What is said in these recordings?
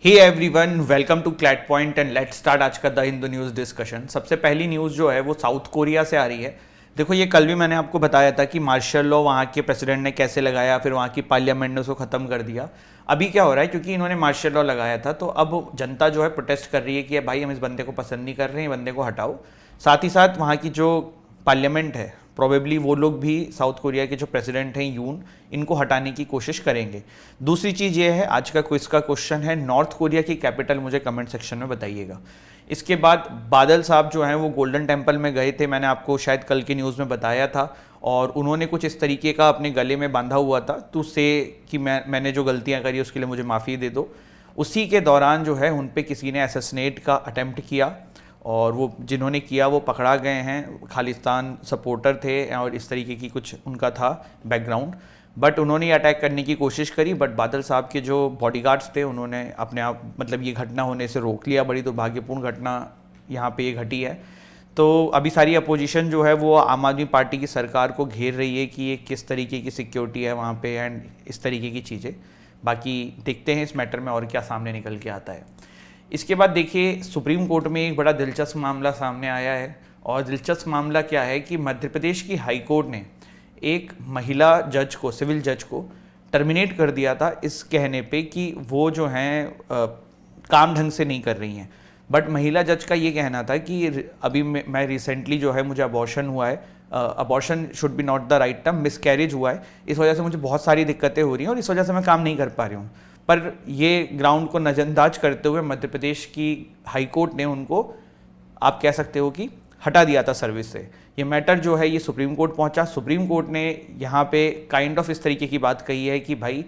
Hey everyone, welcome to CLAT point and let's start आज का the Hindu news discussion. सबसे पहली न्यूज़ जो है वो साउथ कोरिया से आ रही है। देखो, ये कल भी मैंने आपको बताया था कि मार्शल लॉ वहाँ के प्रेसिडेंट ने कैसे लगाया, फिर वहाँ की पार्लियामेंट ने उसको ख़त्म कर दिया। अभी क्या हो रहा है, क्योंकि इन्होंने मार्शल लॉ लगाया था तो अब जनता जो है प्रोटेस्ट कर रही है कि भाई हम इस बंदे को पसंद नहीं कर रहे हैं, बंदे को हटाओ। साथ ही साथ वहाँ की जो पार्लियामेंट है, प्रोबेबली वो लोग भी साउथ कोरिया के जो प्रेसिडेंट हैं यून, इनको हटाने की कोशिश करेंगे। दूसरी चीज़ ये है, आज का क्विज का क्वेश्चन है, नॉर्थ कोरिया की कैपिटल मुझे कमेंट सेक्शन में बताइएगा। इसके बाद बादल साहब जो हैं वो गोल्डन टेम्पल में गए थे, मैंने आपको शायद कल की न्यूज़ में बताया था, और उन्होंने कुछ इस तरीके का अपने गले में बांधा हुआ था तो से कि मैंने जो गलतियाँ करी उसके लिए मुझे माफ़ी दे दो। उसी के दौरान जो है उन पे किसी ने असैसिनेट का अटेम्प्ट किया, और वो जिन्होंने किया वो पकड़ा गए हैं। खालिस्तान सपोर्टर थे और इस तरीके की कुछ उनका था बैकग्राउंड, बट उन्होंने अटैक करने की कोशिश करी, बट बादल साहब के जो बॉडीगार्ड्स थे उन्होंने अपने आप मतलब ये घटना होने से रोक लिया। बड़ी दुर्भाग्यपूर्ण घटना यहाँ पे ये घटी है। तो अभी सारी अपोजिशन जो है वो आम आदमी पार्टी की सरकार को घेर रही है कि ये किस तरीके की सिक्योरिटी है वहाँ पे एंड इस तरीके की चीज़ें। बाकी देखते हैं इस मैटर में और क्या सामने निकल के आता है। इसके बाद देखिए, सुप्रीम कोर्ट में एक बड़ा दिलचस्प मामला सामने आया है, और दिलचस्प मामला क्या है कि मध्य प्रदेश की हाई कोर्ट ने एक महिला जज को, सिविल जज को टर्मिनेट कर दिया था इस कहने पे कि वो जो हैं काम ढंग से नहीं कर रही हैं। बट महिला जज का ये कहना था कि अभी मैं रिसेंटली जो है मुझे अबॉर्शन हुआ है, abortion should be not the right term, miscarriage हुआ है, इस वजह से मुझे बहुत सारी दिक्कतें हो रही हैं और इस वजह से मैं काम नहीं कर पा रही हूँ। पर ये ग्राउंड को नज़रअंदाज करते हुए मध्य प्रदेश की हाई कोर्ट ने उनको, आप कह सकते हो कि, हटा दिया था सर्विस से। ये मैटर जो है ये सुप्रीम कोर्ट पहुंचा। सुप्रीम कोर्ट ने यहाँ पे काइंड ऑफ इस तरीके की बात कही है कि भाई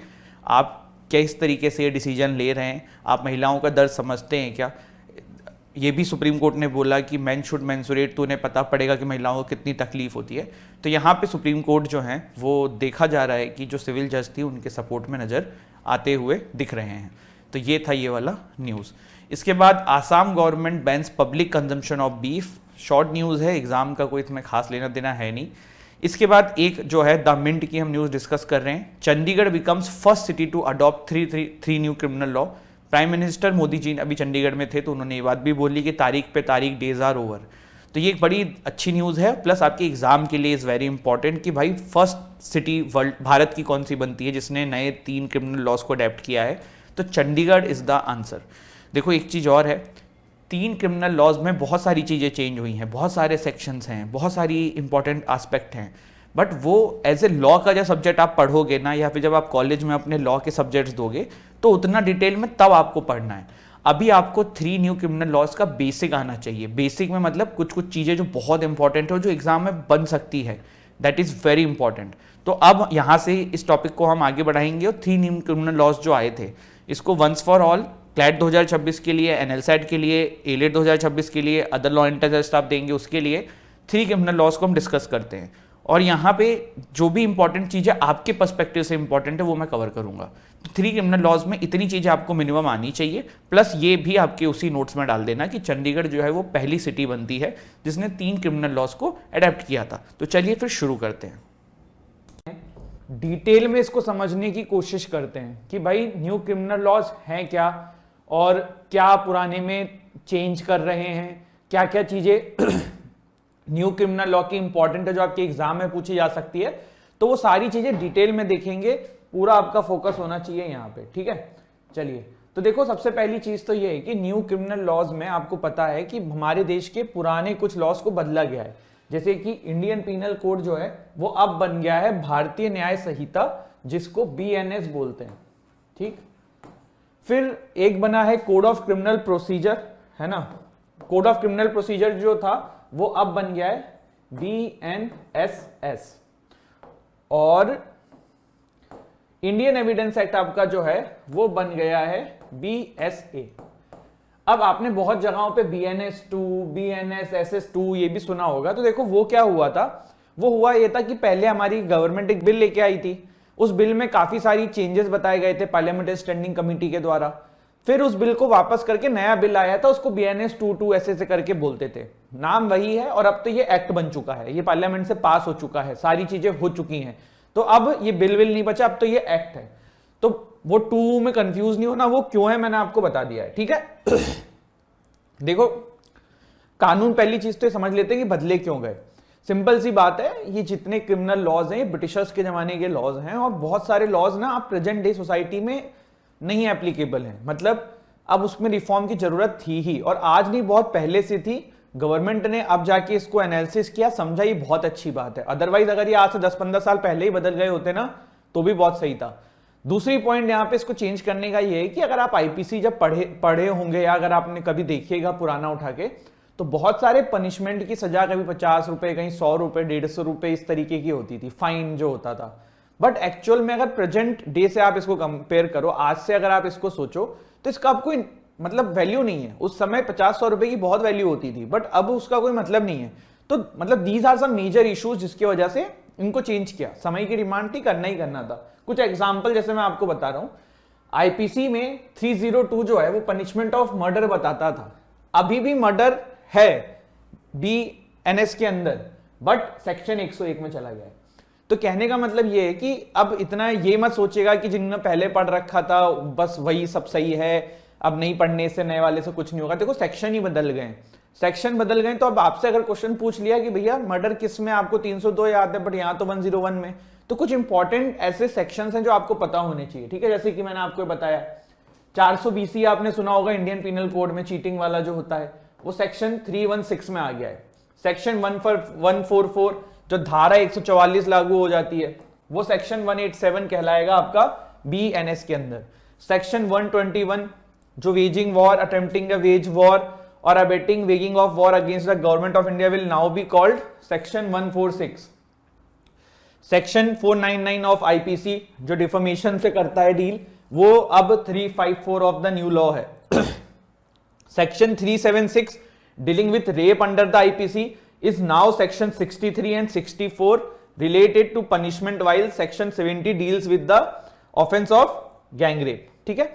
आप क्या इस तरीके से ये डिसीजन ले रहे हैं, आप महिलाओं का दर्द समझते हैं क्या। ये भी सुप्रीम कोर्ट ने बोला कि मैन शुड मेंसुरेट, तो उन्हें पता पड़ेगा कि महिलाओं को कितनी तकलीफ होती है। तो यहाँ पे सुप्रीम कोर्ट जो है वो देखा जा रहा है कि जो सिविल जज थी उनके सपोर्ट में नज़र आते हुए दिख रहे हैं। तो ये था ये वाला न्यूज़। इसके बाद Assam government bans public consumption of beef. Short news है, एग्जाम का कोई इसमें खास लेना देना है नहीं। इसके बाद एक जो है द मिंट की हम न्यूज़ डिस्कस कर रहे हैं। Chandigarh becomes first city to adopt three new criminal law. Prime minister Modi ji अभी चंडीगढ़ में थे तो उन्होंने ये बात भी बोली कि तारीख पे तारीख, डेज आर ओवर। तो ये एक बड़ी अच्छी न्यूज़ है, प्लस आपके एग्जाम के लिए इज़ वेरी इंपॉर्टेंट कि भाई फर्स्ट सिटी वर्ल्ड भारत की कौन सी बनती है जिसने नए 3 क्रिमिनल लॉज को अडेप्ट किया है। तो चंडीगढ़ इज़ द आंसर। देखो, एक चीज़ और है, 3 क्रिमिनल लॉज में बहुत सारी चीज़ें चेंज हुई हैं, बहुत सारे सेक्शंस हैं, बहुत सारी इंपॉर्टेंट आस्पेक्ट हैं, बट वो एज ए लॉ का जब सब्जेक्ट आप पढ़ोगे ना, या फिर जब आप कॉलेज में अपने लॉ के सब्जेक्ट्स दोगे तो उतना डिटेल में तब आपको पढ़ना है। अभी आपको 3 न्यू क्रिमिनल लॉज का बेसिक आना चाहिए। बेसिक में मतलब कुछ कुछ चीज़ें जो बहुत इंपॉर्टेंट हो, जो एग्जाम में बन सकती है, दैट इज़ वेरी इंपॉर्टेंट। तो अब यहाँ से इस टॉपिक को हम आगे बढ़ाएंगे और 3 न्यू क्रिमिनल लॉज जो आए थे इसको वंस फॉर ऑल क्लैट 2026 के लिए, एनएलसैट के लिए, एलेट 2026 के लिए, अदर लॉ एंड टेस्ट आप देंगे उसके लिए 3 क्रिमिनल लॉज को हम डिस्कस करते हैं। और यहाँ पे जो भी इंपॉर्टेंट चीज़ें आपके पर्सपेक्टिव से इंपॉर्टेंट है वो मैं कवर करूँगा। तो 3 क्रिमिनल लॉज में इतनी चीज़ें आपको मिनिमम आनी चाहिए, प्लस ये भी आपके उसी नोट्स में डाल देना कि चंडीगढ़ जो है वो पहली सिटी बनती है जिसने 3 क्रिमिनल लॉज को अडेप्ट किया था। तो चलिए फिर शुरू करते हैं, डिटेल में इसको समझने की कोशिश करते हैं कि भाई न्यू क्रिमिनल लॉज हैं क्या, और क्या पुराने में चेंज कर रहे हैं, क्या क्या चीज़ें न्यू क्रिमिनल लॉ की इंपॉर्टेंट है जो आपके एग्जाम में पूछी जा सकती है। तो वो सारी चीजें डिटेल में देखेंगे, पूरा आपका फोकस होना चाहिए यहाँ पे, ठीक है। चलिए, तो देखो, सबसे पहली चीज तो ये है कि न्यू क्रिमिनल लॉज में आपको पता है कि हमारे देश के पुराने कुछ लॉज को बदला गया है। जैसे कि इंडियन पीनल कोड जो है वो अब बन गया है भारतीय न्याय संहिता, जिसको BNS बोलते हैं, ठीक। फिर एक बना है कोड ऑफ क्रिमिनल प्रोसीजर, है ना। कोड ऑफ क्रिमिनल प्रोसीजर जो था वो अब बन गया है BNSS। और इंडियन एविडेंस एक्ट आपका जो है वो बन गया है BSA। अब आपने बहुत जगहों पे BNS2, BNSSS2 ये भी सुना होगा। तो देखो, वो क्या हुआ था, वो हुआ ये था कि पहले हमारी गवर्नमेंट एक बिल लेके आई थी, उस बिल में काफी सारी चेंजेस बताए गए थे पार्लियामेंट्री स्टैंडिंग कमेटी के द्वारा। फिर उस बिल को वापस करके नया बिल आया था, उसको BNS22 ऐसे करके बोलते थे, नाम वही है। और अब तो ये एक्ट बन चुका है, ये पार्लियामेंट से पास हो चुका है, सारी चीजें हो चुकी हैं। तो अब ये बिल नहीं बचा, अब तो ये एक्ट है। तो वो 2 में कंफ्यूज नहीं होना, वो क्यों है मैंने आपको बता दिया है, ठीक है। देखो कानून, पहली चीज तो समझ लेते हैं कि बदले क्यों गए। सिंपल सी बात है, ये जितने क्रिमिनल लॉज हैं ये ब्रिटिशर्स के जमाने के लॉज हैं, और बहुत सारे लॉज ना आप प्रेजेंट डे सोसाइटी में नहीं एप्लीकेबल हैं, मतलब अब उसमें रिफॉर्म की जरूरत थी ही, और आज नहीं बहुत पहले से थी। गवर्नमेंट ने अब जाके इसको एनालिसिस किया, समझा, ये बहुत अच्छी बात है। अदरवाइज अगर ये आज से 10-15 साल पहले ही बदल गए होते ना तो भी बहुत सही था। दूसरी पॉइंट यहाँ पे इसको चेंज करने का ये है कि अगर आप आईपीसी जब पढ़े होंगे, या अगर आपने कभी देखिएगा पुराना उठा के, तो बहुत सारे पनिशमेंट की सजा कभी 50 रुपए, कहीं 100 रुपए, 150 रुपए, इस तरीके की होती थी, फाइन जो होता था। बट एक्चुअल में अगर प्रेजेंट डे से आप इसको कंपेयर करो, आज से अगर आप इसको सोचो, तो इसका आपको मतलब वैल्यू नहीं है। उस समय 50-100 रुपए की बहुत वैल्यू होती थी, बट अब उसका कोई मतलब नहीं है। तो मतलब these are some major issues जिसकी वजह से इनको चेंज किया। समय की डिमांड थी, करना ही करना था। कुछ एग्जाम्पल जैसे मैं आपको बता रहा हूं, आईपीसी में 302 जो है वो पनिशमेंट ऑफ मर्डर बताता था। अभी भी मर्डर है बीएनएस के अंदर, बट सेक्शन 101 में चला गया है। तो कहने का मतलब ये है कि अब इतना ये मत सोचेगा कि जिन्होंने पहले पढ़ रखा था बस वही सब सही है, अब नहीं पढ़ने से नए वाले से कुछ नहीं होगा। देखो सेक्शन ही बदल गए, सेक्शन बदल गए। तो अब आपसे अगर क्वेश्चन पूछ लिया कि भैया मर्डर किस में, आपको 302 याद है बट यहाँ तो 101 में, तो कुछ इंपॉर्टेंट ऐसे सेक्शंस हैं जो आपको पता होने चाहिए, ठीक है। जैसे कि मैंने आपको बताया 420 आपने सुना होगा इंडियन पिनल कोड में, चीटिंग वाला जो होता है, वो सेक्शन 316 में आ गया है। सेक्शन 144 जो धारा 144 लागू हो जाती है, वो सेक्शन 187 कहलाएगा आपका बीएनएस के अंदर। सेक्शन 121 जो वेजिंग वॉर, अटेम्प्टिंग अ वेज वॉर और abetting waging of war against the government of India will now be called section 146। Section 499 of IPC जो डिफेमेशन से करता है डील, वो अब 354 ऑफ द न्यू लॉ है। Section 376 dealing with rape under the IPC is now section 63 and 64 related to punishment, while section 70 deals with the offense of gang rape, ठीक है।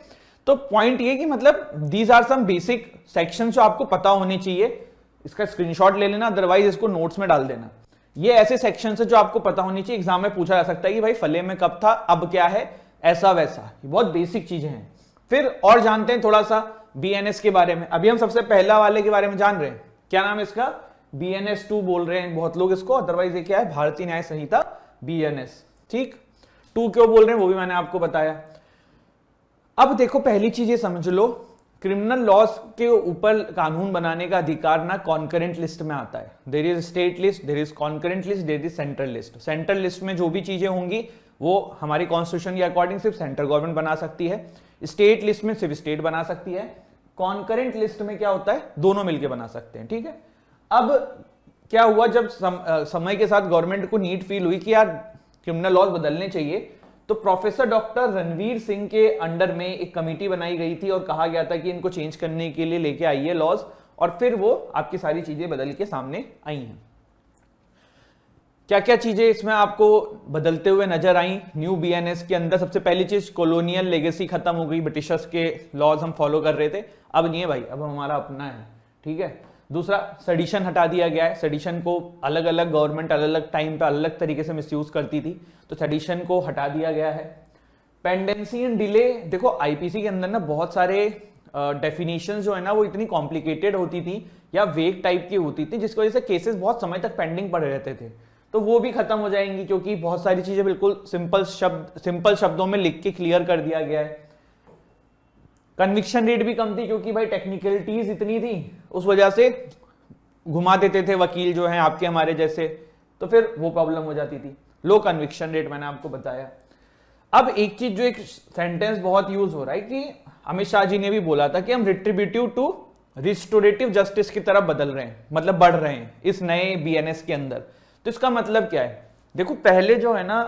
तो पॉइंट ये कि मतलब these are some basic sections जो आपको पता होने चाहिए। इसका स्क्रीनशॉट ले लेना, अदरवाइज इसको नोट्स में डाल देना। ये ऐसे सेक्शन है जो आपको पता होनी चाहिए। एग्जाम में पूछा जा सकता है कि भाई फले में कब था, अब क्या है, ऐसा वैसा। ये बहुत बेसिक चीजें हैं। फिर और जानते हैं थोड़ा सा बीएनएस के बारे में। अभी हम सबसे पहला वाले के बारे में जान रहे हैं, क्या नाम है इसका, बीएनएस 2 बोल रहे हैं बहुत लोग इसको, अदरवाइज ये क्या है, भारतीय न्याय संहिता बीएनएस, ठीक। 2 क्यों बोल रहे हैं वो भी मैंने आपको बताया। अब देखो पहली चीज ये समझ लो, क्रिमिनल लॉज के ऊपर कानून बनाने का अधिकार ना कॉन्करेंट लिस्ट में आता है। There is state list, there is concurrent list, there is central list. Central list में जो भी चीजें होंगी वो हमारी कॉन्स्टिट्यूशन के अकॉर्डिंग सिर्फ सेंट्रल गवर्नमेंट बना सकती है। स्टेट लिस्ट में सिर्फ स्टेट बना सकती है। कॉन्करेंट लिस्ट में क्या होता है, दोनों मिलकर बना सकते हैं, ठीक है। अब क्या हुआ, जब समय के साथ गवर्नमेंट को नीड फील हुई कि यार क्रिमिनल लॉज बदलने चाहिए, तो प्रोफेसर डॉक्टर रणवीर सिंह के अंडर में एक कमेटी बनाई गई थी और कहा गया था कि इनको चेंज करने के लिए लेके आइए लॉज, और फिर वो आपकी सारी चीजें बदल के सामने आई हैं। क्या क्या चीजें इसमें आपको बदलते हुए नजर आई न्यू बीएनएस के अंदर। सबसे पहली चीज, कॉलोनियल लेगेसी खत्म हो गई, ब्रिटिशर्स के लॉज हम फॉलो कर रहे थे, अब नहीं है भाई, अब हमारा अपना है, ठीक है। दूसरा, सेडिशन हटा दिया गया है। सेडिशन को अलग अलग गवर्नमेंट अलग अलग टाइम पे अलग तरीके से मिसयूज करती थी, तो सेडिशन को हटा दिया गया है। पेंडेंसी एंड डिले, देखो आईपीसी के अंदर ना बहुत सारे डेफिनेशन जो है ना वो इतनी कॉम्प्लिकेटेड होती थी या वेग टाइप की होती थी, जिसकी वजह से केसेस बहुत समय तक पेंडिंग पड़े रहते थे, तो वो भी खत्म हो जाएंगी, क्योंकि बहुत सारी चीजें बिल्कुल सिंपल शब्दों में लिख के क्लियर कर दिया गया है। कन्विक्शन रेट भी कम थी, क्योंकि भाई टेक्निकलिटीज इतनी थी, उस वजह से घुमा देते थे वकील जो हैं आपके हमारे जैसे, तो फिर वो प्रॉब्लम हो जाती थी। लो कन्विक्शन रेट मैंने आपको बताया। अब एक चीज जो एक सेंटेंस बहुत यूज हो रहा है कि अमित शाह जी ने भी बोला था कि हम रिट्रीब्यूटिव टू रिस्टोरेटिव जस्टिस की तरफ बदल रहे हैं, मतलब बढ़ रहे हैं इस नए बीएनएस के अंदर। तो इसका मतलब क्या है, देखो पहले जो है ना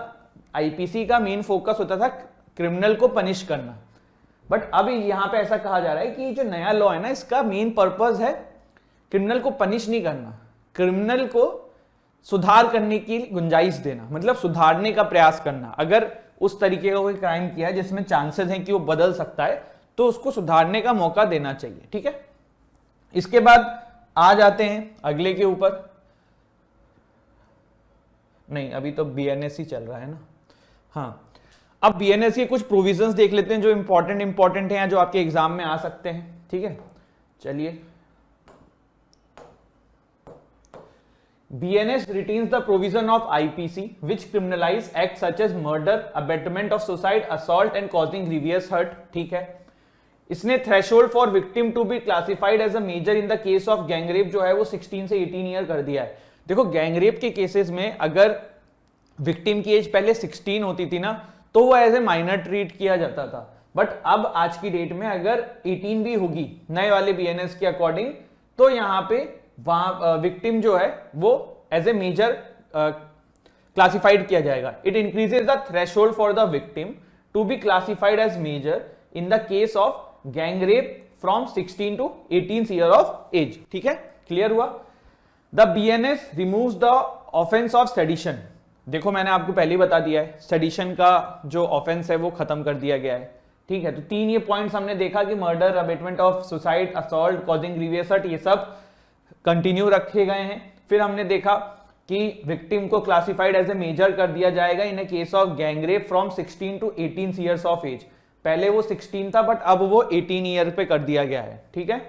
आईपीसी का मेन फोकस होता था क्रिमिनल को पनिश करना, बट अब यहां पे ऐसा कहा जा रहा है कि जो नया लॉ है ना इसका मेन पर्पस है क्रिमिनल को पनिश नहीं करना, क्रिमिनल को सुधार करने की गुंजाइश देना, मतलब सुधारने का प्रयास करना। अगर उस तरीके का कोई क्राइम किया है जिसमें चांसेस हैं कि वो बदल सकता है, तो उसको सुधारने का मौका देना चाहिए, ठीक है। इसके बाद आ जाते हैं अगले के ऊपर, नहीं अभी तो बीएनएस ही चल रहा है ना, हाँ। अब बीएनएस के कुछ प्रोविजंस देख लेते हैं जो इंपॉर्टेंट हैं, जो आपके एग्जाम में आ सकते हैं। ठीक है, चलिए। BNS retains the provision of IPC which criminalize acts such as murder, abetment of suicide, assault and causing grievous hurt। ठीक है, इसने threshold for victim to be classified as a major in the case of gang rape जो है वो 16 से 18 year कर दिया है। देखो, गैंगरेप के केसेस में अगर विक्टिम की एज पहले 16 होती थी ना, तो वो एज ए माइनर ट्रीट किया जाता था, बट अब आज की डेट में अगर 18 भी होगी नए वाले BNS के अकॉर्डिंग, तो यहां पे वहां विक्टिम जो है वो एज ए मेजर क्लासिफाइड किया जाएगा। It increases the threshold for the victim to be classified as major in the case of gang rape from 16 to 18 year of age. ठीक है, क्लियर हुआ। The BNS removes the offence of sedition. देखो, मैंने आपको पहले ही बता दिया है, सेडिशन का जो ऑफेंस है वो खत्म कर दिया गया है। ठीक है, तो 3 ये पॉइंट्स हमने देखा कि murder, abetment of suicide, assault, causing grievous hurt, ये सब कंटिन्यू रखे गए हैं। फिर हमने देखा कि विक्टिम को क्लासिफाइड एज ए मेजर कर दिया जाएगा in a case of gang rape from 16 to 18 years of age. पहले वो 16 था, बट अब वो 18 ईयर पे कर दिया गया है। ठीक है,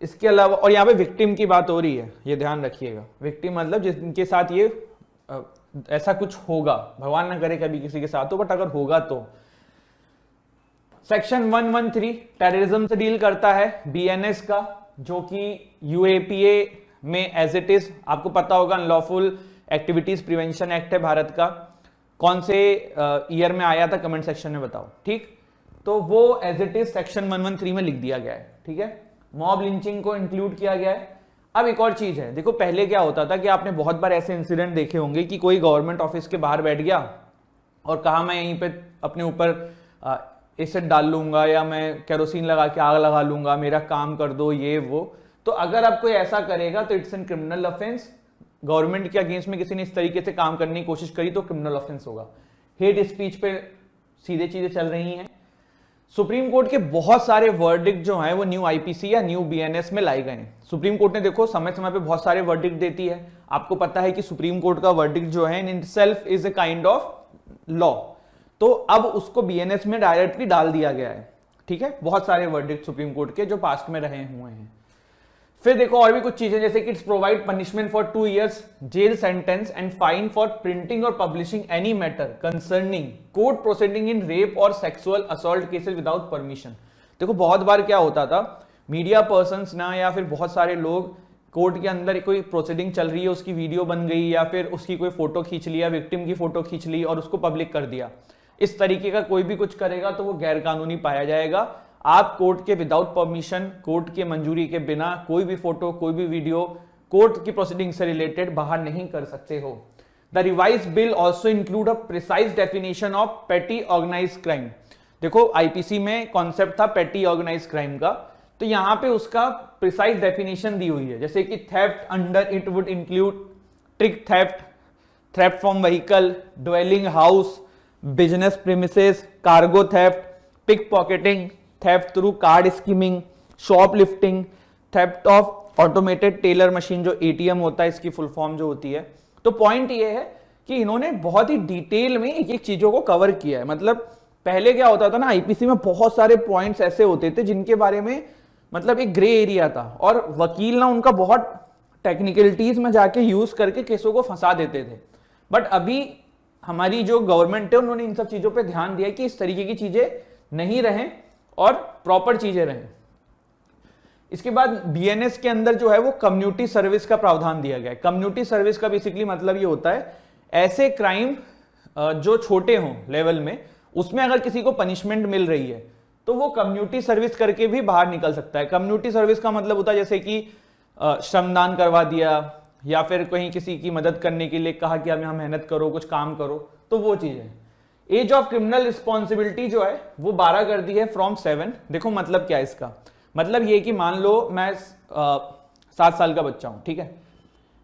इसके अलावा, और यहाँ पे विक्टिम की बात हो रही है, ये ध्यान रखिएगा। विक्टिम मतलब जिनके साथ ये ऐसा कुछ होगा, भगवान ना करे कभी किसी के साथ हो, बट अगर होगा तो। सेक्शन 113 टेररिज्म से डील करता है BNS का, जो कि UAPA में एज इट इज, आपको पता होगा, अनलॉफुल एक्टिविटीज प्रिवेंशन एक्ट है भारत का। कौन से ईयर में आया था, कमेंट सेक्शन में बताओ। ठीक, तो वो एज इट इज सेक्शन 113 में लिख दिया गया है। ठीक है, मॉब लिंचिंग को इंक्लूड किया गया है। अब एक और चीज है, देखो पहले क्या होता था कि आपने बहुत बार ऐसे इंसिडेंट देखे होंगे कि कोई गवर्नमेंट ऑफिस के बाहर बैठ गया और कहा मैं यहीं पे अपने ऊपर एसिड डाल लूंगा या मैं केरोसिन लगा के आग लगा लूंगा, मेरा काम कर दो, ये वो। तो अगर आप कोई ऐसा करेगा तो it's an criminal offence. Government के अगेंस्ट में किसी ने इस तरीके से काम करने की कोशिश करी तो क्रिमिनल ऑफेंस होगा। हेट स्पीच पे सीधे चीजें चल रही हैं। सुप्रीम कोर्ट के बहुत सारे वर्डिक्ट जो हैं वो न्यू IPC या न्यू BNS में लाए गए हैं। सुप्रीम कोर्ट ने देखो समय समय पे बहुत सारे वर्डिक्ट देती है। आपको पता है कि सुप्रीम कोर्ट का वर्डिक्ट जो है in itself is a kind of law, तो अब उसको BNS में डायरेक्टली डाल दिया गया है। ठीक है, बहुत सारे वर्डिक्ट सुप्रीम कोर्ट के जो पास्ट में रहे हुए हैं। फिर देखो और भी कुछ चीजें, जैसे कि it's provide punishment for 2 years jail sentence and fine for printing और publishing any matter concerning court proceeding in rape और sexual assault cases without permission. देखो बहुत बार क्या होता था, मीडिया पर्सन्स ना या फिर बहुत सारे लोग कोर्ट के अंदर कोई प्रोसीडिंग चल रही है, उसकी वीडियो बन गई या फिर उसकी कोई फोटो खींच लिया, विक्टिम की फोटो खींच ली और उसको पब्लिक कर दिया। इस तरीके का कोई भी कुछ करेगा तो वो गैर कानूनी पाया जाएगा। आप कोर्ट के विदाउट परमिशन, कोर्ट के मंजूरी के बिना कोई भी फोटो, कोई भी वीडियो कोर्ट की प्रोसीडिंग से रिलेटेड बाहर नहीं कर सकते हो। The revise bill also include a precise definition of petty organised crime. देखो IPC में कॉन्सेप्ट था पेटी ऑर्गेनाइज्ड क्राइम का, तो यहां पे उसका प्रिसाइज डेफिनेशन दी हुई है, जैसे कि theft under it would include trick theft, theft from vehicle, dwelling house, business premises, cargo theft, pickpocketing, theft through card skimming, shoplifting, theft of automated teller machine जो ATM होता है, इसकी full form जो होती है। तो point ये है कि इन्होंने बहुत ही डिटेल में एक एक चीजों को कवर किया है। मतलब पहले क्या होता था ना, IPC में बहुत सारे पॉइंट्स ऐसे होते थे जिनके बारे में मतलब एक ग्रे एरिया था और वकील ना उनका बहुत टेक्निकलिटीज में जाके यूज करके केसों को फंसा देते थे। बट अभी हमारी जो गवर्नमेंट है उन्होंने इन सब चीजों पे ध्यान दिया कि इस तरीके की चीजें नहीं रहें और प्रॉपर चीजें रहें। इसके बाद BNS के अंदर जो है वो कम्युनिटी सर्विस का प्रावधान दिया गया है। कम्युनिटी सर्विस का बेसिकली मतलब ये होता है ऐसे क्राइम जो छोटे हों लेवल में, उसमें अगर किसी को पनिशमेंट मिल रही है तो वो कम्युनिटी सर्विस करके भी बाहर निकल सकता है। कम्युनिटी सर्विस का मतलब होता है जैसे कि श्रमदान करवा दिया या फिर कहीं किसी की मदद करने के लिए कहा कि आप यहाँ मेहनत करो, कुछ काम करो, तो वो चीज है। एज ऑफ क्रिमिनल रिस्पॉन्सिबिलिटी जो है वो 12 कर दी है फ्रॉम 7। देखो मतलब क्या है इसका, मतलब ये कि मान लो मैं 7 साल का बच्चा हूं, ठीक है,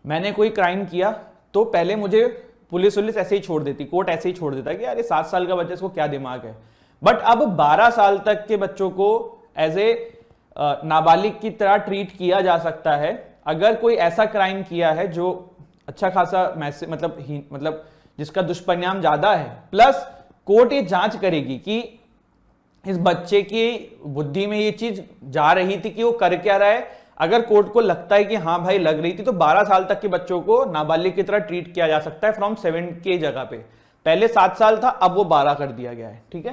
मैंने कोई क्राइम किया तो पहले मुझे पुलिस ऐसे ही छोड़ देती, कोर्ट ऐसे ही छोड़ देता कि यार 7 साल का बच्चा, इसको क्या दिमाग है। बट अब 12 साल तक के बच्चों को एज ए नाबालिग की तरह ट्रीट किया जा सकता है अगर कोई ऐसा क्राइम किया है जो अच्छा खासा मतलब जिसका दुष्परिणाम ज्यादा है, प्लस कोर्ट ये जांच करेगी कि इस बच्चे की बुद्धि में ये चीज जा रही थी कि वो कर क्या रहा है। अगर कोर्ट को लगता है कि हाँ भाई लग रही थी, तो 12 साल तक के बच्चों को नाबालिग की तरह ट्रीट किया जा सकता है फ्रॉम 7 के जगह पे। पहले 7 साल था, अब वो 12 कर दिया गया है। ठीक है,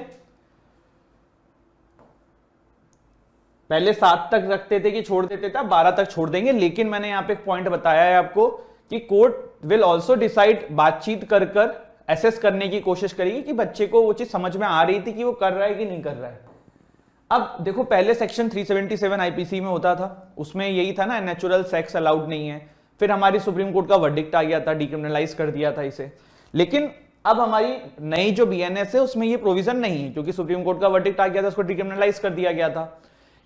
पहले 7 तक रखते थे कि छोड़ देते थे, 12 तक छोड़ देंगे। लेकिन मैंने यहां पे एक पॉइंट बताया है आपको कि कोर्ट विल ऑल्सो डिसाइड, बातचीत कर कर एसेस करने की कोशिश करेगी कि बच्चे को वो चीज समझ में आ रही थी कि वो कर रहा है कि नहीं कर रहा है। अब देखो, पहले सेक्शन 377 आईपीसी में होता था, उसमें यही था ना, नेचुरल सेक्स अलाउड नहीं है। फिर हमारी सुप्रीम कोर्ट का वर्डिक्ट आ गया था, डिक्रिमिनलाइज कर दिया था इसे। लेकिन अब हमारी नई जो बीएनएस है उसमें ये प्रोविजन नहीं है, क्योंकि सुप्रीम कोर्ट का वर्डिक्ट आ गया था, उसको डिक्रिमिनलाइज कर दिया गया था।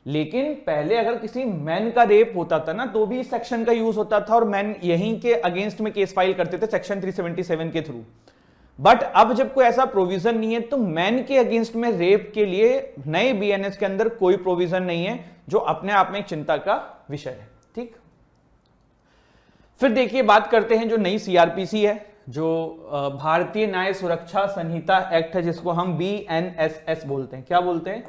लेकिन पहले अगर किसी मैन का रेप होता था ना, तो भी इस सेक्शन का यूज होता था और मैन यहीं के अगेंस्ट में केस फाइल करते थे सेक्शन 377 के थ्रू। बट अब जब कोई ऐसा प्रोविजन नहीं है, तो मैन के अगेंस्ट में रेप के लिए नए बीएनएस के अंदर कोई प्रोविजन नहीं है, जो अपने आप में एक चिंता का विषय है। ठीक, फिर देखिए बात करते हैं जो नई सीआरपीसी है, जो भारतीय न्याय सुरक्षा संहिता एक्ट है, जिसको हम बीएनएसएस बोलते हैं। क्या बोलते हैं?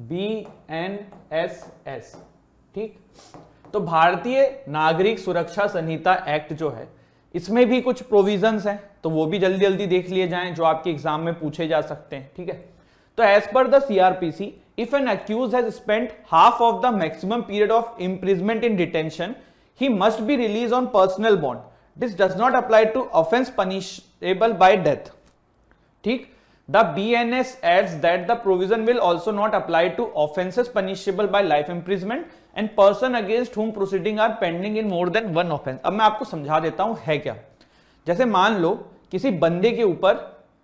बीएनएसएस। ठीक, तो भारतीय नागरिक सुरक्षा संहिता एक्ट जो है, इसमें भी कुछ प्रोविजंस हैं, तो वो भी जल्दी जल्दी देख लिए जाएं, जो आपके एग्जाम में पूछे जा सकते हैं। ठीक है, तो as per the CrPC, if an accused has spent half of the maximum period of imprisonment in detention, he must be released on personal bond. This does not apply to offense punishable by death. ठीक, the BNS adds that the provision will also not apply to offenses punishable by life imprisonment and person against whom proceeding are pending in more than one offense. अब मैं आपको समझा देता हूं है क्या। जैसे मान लो किसी बंदे के ऊपर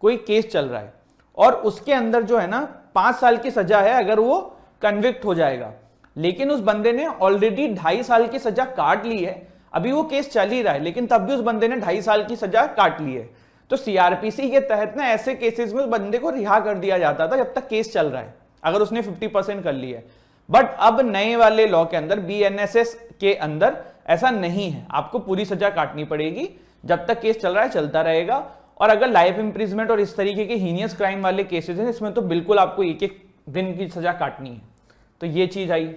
कोई केस चल रहा है और उसके अंदर जो है ना 5 साल की सजा है अगर वो कन्विक्ट हो जाएगा, लेकिन उस बंदे ने ऑलरेडी 2.5 साल की सजा काट ली है, अभी वो केस चल ही रहा है, लेकिन तब भी उस बंदे ने 2.5 साल की सजा काट ली है। तो सीआरपीसी के तहत ना ऐसे केसेस में उस बंदे को रिहा कर दिया जाता था जब तक केस चल रहा है, अगर उसने 50% कर ली है। बट अब नए वाले लॉ के अंदर, बीएनएसएस के अंदर ऐसा नहीं है, आपको पूरी सजा काटनी पड़ेगी, जब तक केस चल रहा है चलता रहेगा। और अगर लाइफ इंप्रिजमेंट और इस तरीके के हीनियस क्राइम वाले केसेस हैं, इसमें तो बिल्कुल आपको 1-1 दिन की सजा काटनी है। तो ये चीज आई।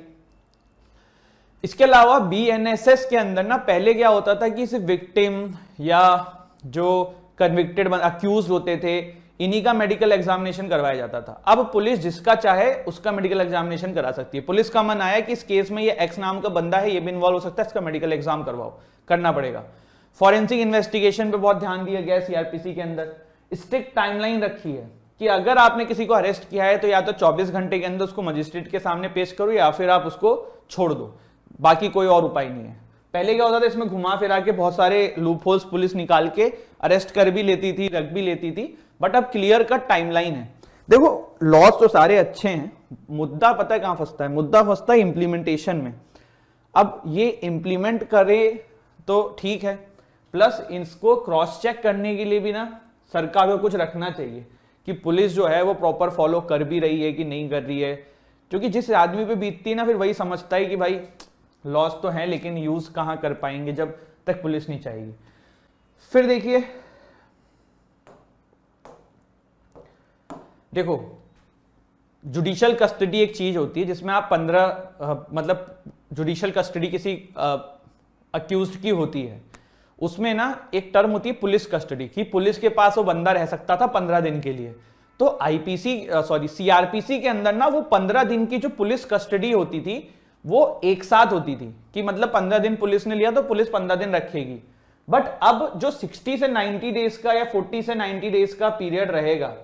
इसके अलावा बीएनएसएस के अंदर ना पहले क्या होता था कि सिर्फ विक्टिम या जो कन्विक्टेड अक्यूज होते थे, इन्हीं का मेडिकल एग्जामिनेशन करवाया जाता था। अब पुलिस जिसका चाहे उसका मेडिकल एग्जामिनेशन करा सकती है। पुलिस का मन आया कि इस केस में ये एक्स नाम का बंदा है, ये भी इन्वॉल्व हो सकता है, इसका मेडिकल एग्जाम करवाओ, करना पड़ेगा। फॉरेंसिक इन्वेस्टिगेशन पे बहुत ध्यान दिया गया है सीआरपीसी के अंदर। स्ट्रिक्ट टाइमलाइन रखी है कि अगर आपने किसी को अरेस्ट किया है तो या तो 24 घंटे के अंदर उसको मजिस्ट्रेट के सामने पेश करो या फिर आप उसको छोड़ दो, बाकी कोई और उपाय नहीं है। पहले क्या होता था, इसमें घुमा फिरा के बहुत सारे लूप होल्स पुलिस निकाल के अरेस्ट कर भी लेती थी, रख भी लेती थी। बट अब क्लियर कट टाइमलाइन है। देखो लॉज तो सारे अच्छे हैं, मुद्दा पता है कहां फंसता है? मुद्दा फंसता है इम्प्लीमेंटेशन में। अब ये इम्प्लीमेंट करे तो ठीक है, प्लस इसको क्रॉस चेक करने के लिए भी ना सरकार को कुछ रखना चाहिए कि पुलिस जो है वो प्रॉपर फॉलो कर भी रही है कि नहीं कर रही है। क्योंकि जिस आदमी पे बीतती है ना, फिर वही समझता है कि भाई लॉस तो है लेकिन यूज कहां कर पाएंगे जब तक पुलिस नहीं चाहेगी। फिर देखिए, देखो जुडिशियल कस्टडी एक चीज होती है जिसमें आप 15 मतलब जुडिशियल कस्टडी किसी अक्यूज्ड की होती है, उसमें ना एक टर्म होती है पुलिस कस्टडी की, पुलिस के पास वो बंदा रह सकता था 15 दिन के लिए। तो सीआरपीसी के अंदर ना वो 15 दिन की जो पुलिस कस्टडी होती थी वो एक साथ होती थी कि मतलब 15 दिन पुलिस ने लिया तो पुलिस 15 दिन रखेगी। बट अब जो 60 से 90 डेज का या 40 से 90 डेज का पीरियड रहेगा,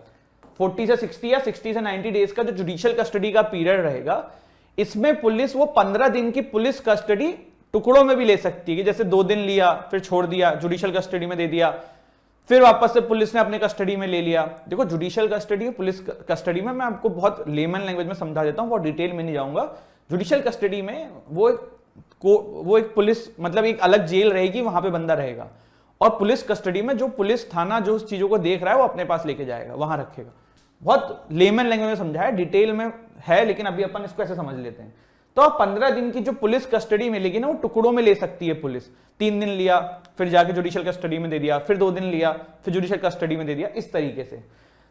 40 से 60 या 60 से 90 डेज का जो जुडिशियल कस्टडी का पीरियड रहेगा, इसमें पुलिस वो 15 दिन की पुलिस कस्टडी टुकड़ों में भी ले सकती है कि जैसे 2 दिन लिया फिर छोड़ दिया, जुडिशियल कस्टडी में दे दिया, फिर वापस से पुलिस ने अपने कस्टडी में ले लिया। देखो जुडिशियल कस्टडी पुलिस कस्टडी में मैं आपको बहुत लेमन लैंग्वेज में समझा देता हूं, बहुत डिटेल में नहीं जाऊंगा। जुडिशियल कस्टडी में वो एक पुलिस मतलब एक अलग जेल रहेगी, वहां पे बंदा रहेगा, और पुलिस कस्टडी में जो पुलिस थाना जो उस चीजों को देख रहा है वो अपने पास लेके जाएगा, वहां रखेगा। बहुत लेमन लैंग्वेज में समझा है, डिटेल में है, लेकिन अभी अपन इसको ऐसे समझ लेते हैं। तो अब 15 दिन की जो पुलिस कस्टडी मिलेगी ना, वो टुकड़ों में ले सकती है पुलिस। 3 दिन लिया, फिर जाके जुडिशियल कस्टडी में दे दिया, फिर 2 दिन लिया, फिर जुडिशियल कस्टडी में दे दिया, इस तरीके से।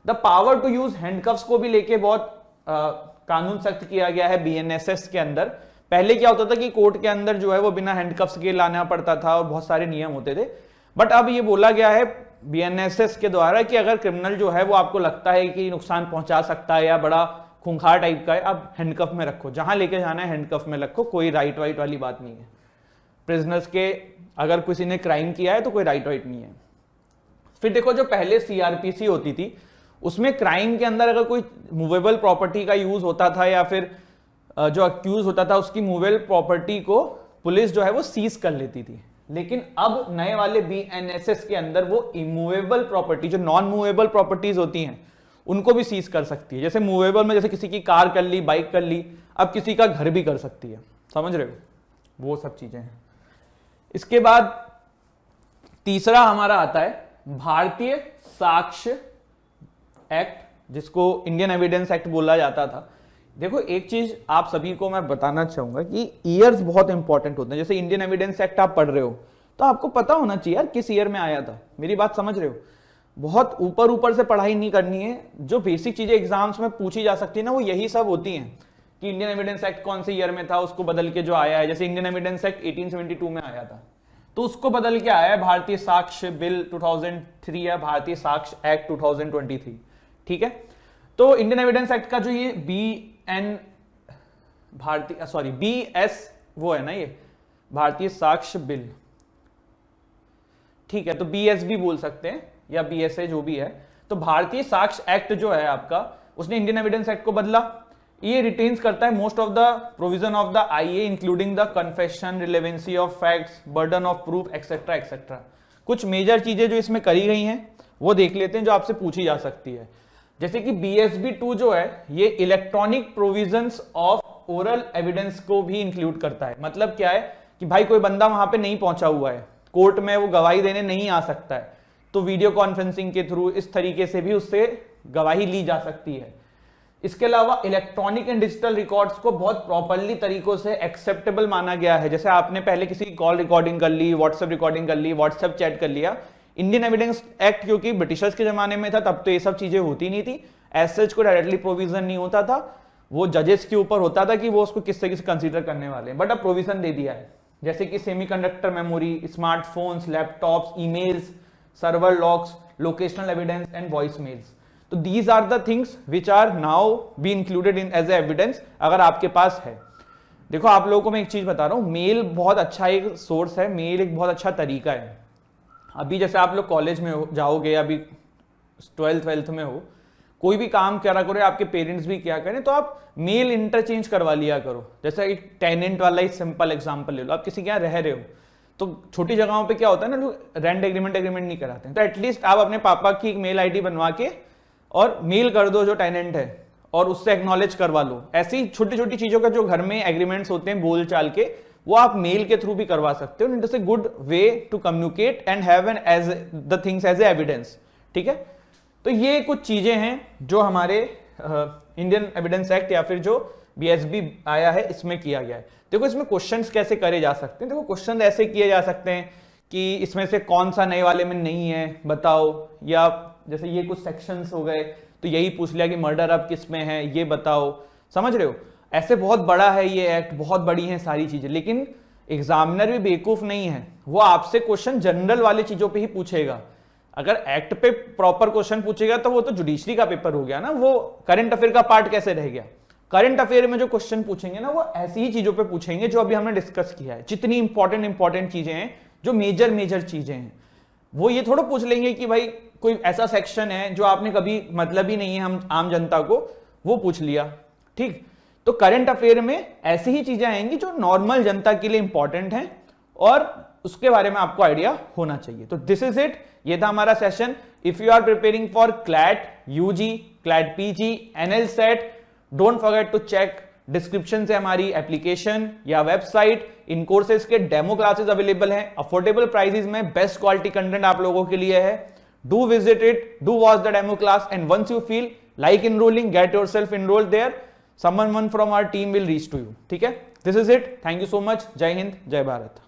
The power to use handcuffs को भी लेके बहुत कानून सख्त किया गया है BNSS के अंदर। पहले क्या होता था कि कोर्ट के अंदर जो है वो बिना हैंडकफ्स के लाना पड़ता था और बहुत सारे नियम होते थे, बट अब ये बोला गया है BNSS के द्वारा कि अगर क्रिमिनल जो है वो आपको लगता है कि नुकसान पहुंचा सकता है या बड़ा खूंखार टाइप का है, अब हैंडकफ में रखो, जहां लेके जाना है हैंडकफ में रखो, कोई राइट वाइट वाली बात नहीं है। प्रिजनर्स के अगर किसी ने क्राइम किया है तो कोई राइट वाइट नहीं है। फिर देखो, जो पहले CRPC होती थी उसमें क्राइम के अंदर अगर कोई मूवेबल प्रॉपर्टी का यूज होता था या फिर जो अक्यूज होता था उसकी मूवेबल प्रॉपर्टी को पुलिस जो है वो सीज कर लेती थी। लेकिन अब नए वाले BNSS के अंदर वो इमूवेबल प्रॉपर्टी, जो नॉन मूवेबल प्रॉपर्टीज होती हैं, उनको भी सीज कर सकती है। जैसे मूवेबल में जैसे किसी की कार कर ली, बाइक कर ली, अब किसी का घर भी कर सकती है। समझ रहे हो, वो सब चीजें हैं। इसके बाद तीसरा हमारा आता है भारतीय साक्ष्य एक्ट, जिसको इंडियन एविडेंस एक्ट बोला जाता था। देखो, एक चीज आप सभी को मैं बताना चाहूंगा कि ईयर्स बहुत इंपॉर्टेंट होते हैं। जैसे इंडियन एविडेंस एक्ट आप पढ़ रहे हो तो आपको पता होना चाहिए यार किस ईयर में आया था। मेरी बात समझ रहे हो? बहुत ऊपर ऊपर से पढ़ाई नहीं करनी है। जो बेसिक चीजें एग्जाम्स में पूछी जा सकती है ना, वो यही सब होती हैं कि इंडियन एविडेंस एक्ट कौन से ईयर में था, उसको बदल के जो आया है। जैसे इंडियन एविडेंस एक्ट 1872 में आया था, तो उसको बदल के आया है भारतीय साक्ष्य बिल 2003 या भारतीय साक्ष्य एक्ट 2023। ठीक है, तो इंडियन एविडेंस एक्ट का जो ये BS वो है ना, ये भारतीय साक्ष्य बिल, ठीक है, तो BS भी बोल सकते हैं या BSA, जो भी है। तो भारतीय साक्ष्य एक्ट जो है आपका, उसने इंडियन एविडेंस एक्ट को बदला। ये रिटेन्स करता है most of the provision of the IA including the confession, relevancy of facts, burden of proof, etcetera etcetera. कुछ मेजर चीजें जो इसमें करी गई हैं वो देख लेते हैं, जो आपसे पूछी जा सकती है। जैसे कि BSB 2 जो है, ये electronic provisions of oral evidence को भी इंक्लूड करता है। मतलब क्या है कि भाई कोई बंदा वहां पे नहीं पहुंचा हुआ है, कोर्ट में वो गवाही देने नहीं आ सकता है, तो वीडियो कॉन्फ्रेंसिंग के थ्रू इस तरीके से भी उससे गवाही ली जा सकती है। इसके अलावा इलेक्ट्रॉनिक एंड डिजिटल रिकॉर्ड्स को बहुत प्रॉपरली तरीकों से एक्सेप्टेबल माना गया है। जैसे आपने पहले किसी की कॉल रिकॉर्डिंग कर ली, व्हाट्सएप रिकॉर्डिंग कर ली, व्हाट्सएप चैट कर लिया। इंडियन एविडेंस एक्ट क्योंकि ब्रिटिशर्स के जमाने में था, तब तो ये सब चीजें होती नहीं थी। एज सच को डायरेक्टली प्रोविजन नहीं होता था, वो जजेस के ऊपर होता था कि वो उसको किस तरीके से कंसीडर करने वाले हैं, बट अब प्रोविजन दे दिया है। जैसे कि semiconductor memory, smartphones, laptops, emails, server logs, locational evidence and voice mails. तो these are the things which are now be included in as evidence, अगर आपके पास है। देखो, आप लोगों को मैं एक चीज बता रहा हूं, मेल बहुत अच्छा एक सोर्स है, मेल एक बहुत अच्छा तरीका है। अभी जैसे आप लोग कॉलेज में जाओगे, अभी 12th में हो, कोई भी काम करा करो, आपके पेरेंट्स भी क्या करें, तो आप मेल इंटरचेंज करवा लिया करो। जैसे एक टेनेंट वाला ही सिंपल एग्जांपल ले लो, आप किसी के यहाँ रह रहे हो, तो छोटी जगहों पे क्या होता है ना, लोग रेंट एग्रीमेंट नहीं कराते हैं, तो एटलीस्ट आप अपने पापा की एक मेल ID बनवा के और मेल कर दो जो टेनेंट है, और उससे एक्नॉलेज करवा लो। ऐसी छोटी छोटी चीजों का जो घर में एग्रीमेंट्स होते हैं बोल चाल के, वो आप मेल के थ्रू भी करवा सकते हो। It is a good way to communicate and have an as the things as a evidence. ठीक है, तो ये कुछ चीजें हैं जो हमारे इंडियन एविडेंस एक्ट या फिर जो BSB आया है इसमें किया गया है। देखो, इसमें क्वेश्चंस कैसे करे जा सकते हैं। देखो, क्वेश्चन ऐसे किए जा सकते हैं कि इसमें से कौन सा नए वाले में नहीं है बताओ, या जैसे ये कुछ सेक्शंस हो गए तो यही पूछ लिया कि मर्डर अब किस में है ये बताओ। समझ रहे हो, ऐसे बहुत बड़ा है ये एक्ट, बहुत बड़ी है सारी चीजें, लेकिन एग्जामिनर भी बेवकूफ नहीं है, वो आपसे क्वेश्चन जनरल वाली चीजों पे ही पूछेगा। अगर एक्ट पे प्रॉपर क्वेश्चन पूछेगा तो वो तो जुडिशरी का पेपर हो गया ना, वो करंट अफेयर का पार्ट कैसे रह गया। करंट अफेयर में जो क्वेश्चन पूछेंगे ना, वो ऐसी ही चीजों पे पूछेंगे जो अभी हमने डिस्कस किया है। जितनी इंपॉर्टेंट चीजें हैं, जो मेजर चीजें हैं, वो ये थोड़ा पूछ लेंगे कि भाई कोई ऐसा सेक्शन है जो आपने कभी मतलब ही नहीं है हम आम जनता को, वो पूछ लिया। ठीक, तो करंट अफेयर में ऐसी ही चीजें आएंगी जो नॉर्मल जनता के लिए इंपॉर्टेंट हैं और उसके बारे में आपको आइडिया होना चाहिए। तो दिस इज इट, ये था हमारा session. If you are preparing for CLAT UG, CLAT PG, NL set, don't forget to check description से हमारी एप्लीकेशन या वेबसाइट। इन कोर्सेज के डेमो क्लासेस अवेलेबल हैं, अफोर्डेबल प्राइसेस में बेस्ट क्वालिटी कंटेंट आप लोगों के लिए है। Do visit it, do watch the demo class, and once you feel like enrolling, get yourself enrolled there. someone from our team will reach to you. ठीक है, this is it. Thank you so much. जय हिंद, जय भारत.